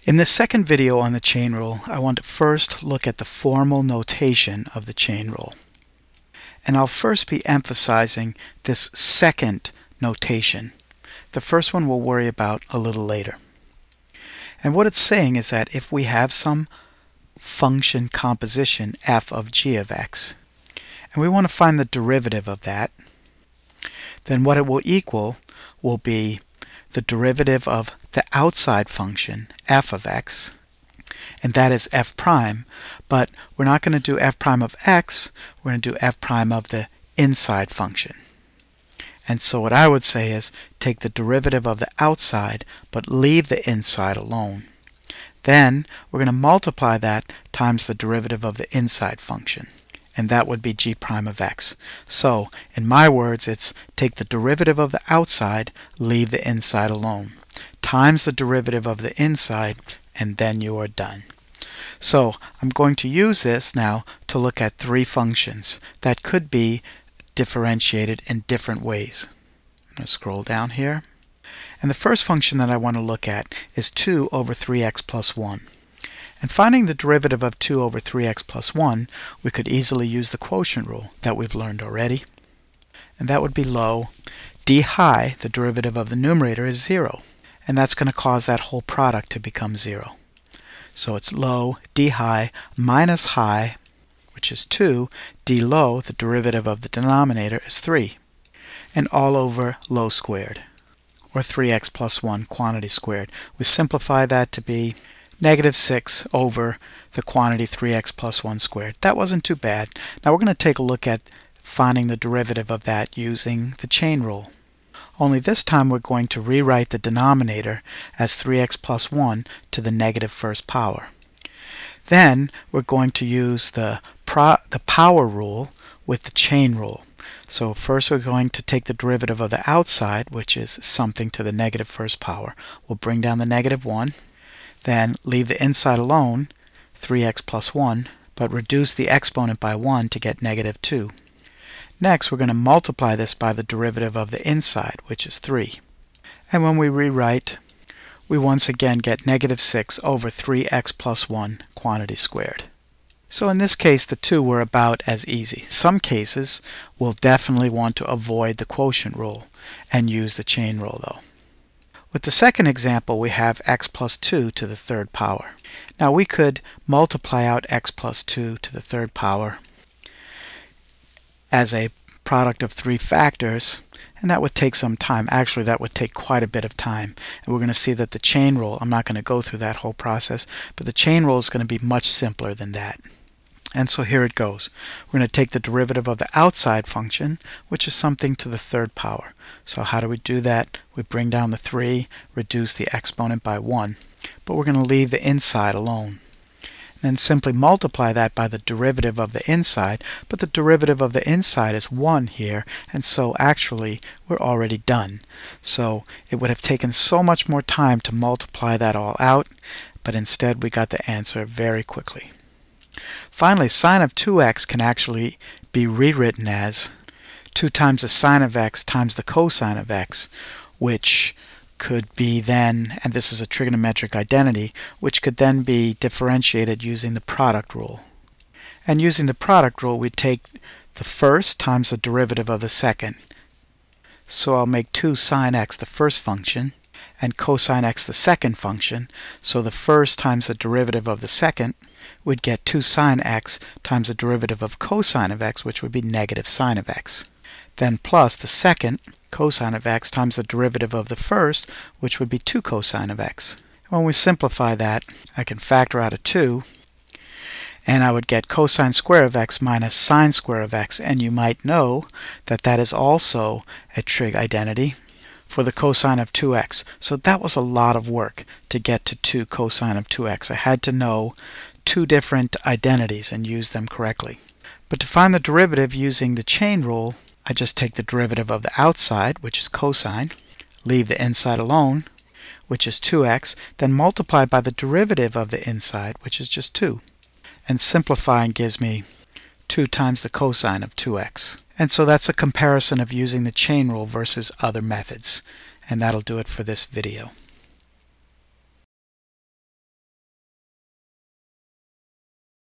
In this second video on the chain rule, I want to first look at the formal notation of the chain rule. And I'll first be emphasizing this second notation. The first one we'll worry about a little later. And what it's saying is that if we have some function composition f of g of x, and we want to find the derivative of that, then what it will equal will be the derivative of the outside function f of x, and that is f prime, but we're not going to do f prime of x, we're going to do f prime of the inside function. And so what I would say is take the derivative of the outside but leave the inside alone. Then we're going to multiply that times the derivative of the inside function, and that would be g prime of x. So in my words, it's take the derivative of the outside, leave the inside alone, times the derivative of the inside, and then you are done. So I'm going to use this now to look at three functions that could be differentiated in different ways. I'm going to scroll down here. And the first function that I want to look at is 2 over 3x plus 1. And finding the derivative of 2 over 3x plus 1, we could easily use the quotient rule that we've learned already. And that would be low. D high, the derivative of the numerator, is 0. And that's going to cause that whole product to become 0. So it's low, d high, minus high, which is 2, d low, the derivative of the denominator, is 3. And all over low squared, or 3x plus 1 quantity squared. We simplify that to be negative 6 over the quantity 3x plus 1 squared. That wasn't too bad. Now we're going to take a look at finding the derivative of that using the chain rule. Only this time we're going to rewrite the denominator as 3x plus 1 to the negative first power. Then we're going to use the power rule with the chain rule. So first we're going to take the derivative of the outside, which is something to the negative first power. We'll bring down the negative 1. Then leave the inside alone, 3x plus 1, but reduce the exponent by 1 to get negative 2. Next, we're going to multiply this by the derivative of the inside, which is 3. And when we rewrite, we once again get negative 6 over 3x plus 1 quantity squared. So in this case, the two were about as easy. Some cases, we'll definitely want to avoid the quotient rule and use the chain rule though. With the second example, we have x plus 2 to the third power. Now we could multiply out x plus 2 to the third power as a product of three factors, and that would take some time. Actually, that would take quite a bit of time. And we're going to see that the chain rule, I'm not going to go through that whole process, but the chain rule is going to be much simpler than that. And so here it goes. We're going to take the derivative of the outside function, which is something to the third power. So how do we do that? We bring down the 3, reduce the exponent by 1, but we're going to leave the inside alone. Then simply multiply that by the derivative of the inside, but the derivative of the inside is 1 here, and so actually we're already done. So it would have taken so much more time to multiply that all out, but instead we got the answer very quickly. Finally, sine of 2x can actually be rewritten as 2 times the sine of x times the cosine of x, which could be then, and this is a trigonometric identity, which could then be differentiated using the product rule. And using the product rule, we take the first times the derivative of the second. So I'll make 2 sine x the first function, and cosine x the second function. So the first times the derivative of the second, we'd get 2 sine x times the derivative of cosine of x, which would be negative sine of x. Then plus the second, cosine of x, times the derivative of the first, which would be 2 cosine of x. When we simplify that, I can factor out a 2, and I would get cosine square of x minus sine square of x, and you might know that that is also a trig identity for the cosine of 2x. So that was a lot of work to get to 2 cosine of 2x. I had to know two different identities and use them correctly. But to find the derivative using the chain rule, I just take the derivative of the outside, which is cosine, leave the inside alone, which is 2x, then multiply by the derivative of the inside, which is just 2. And simplifying gives me 2 times the cosine of 2x. And so that's a comparison of using the chain rule versus other methods. And that'll do it for this video.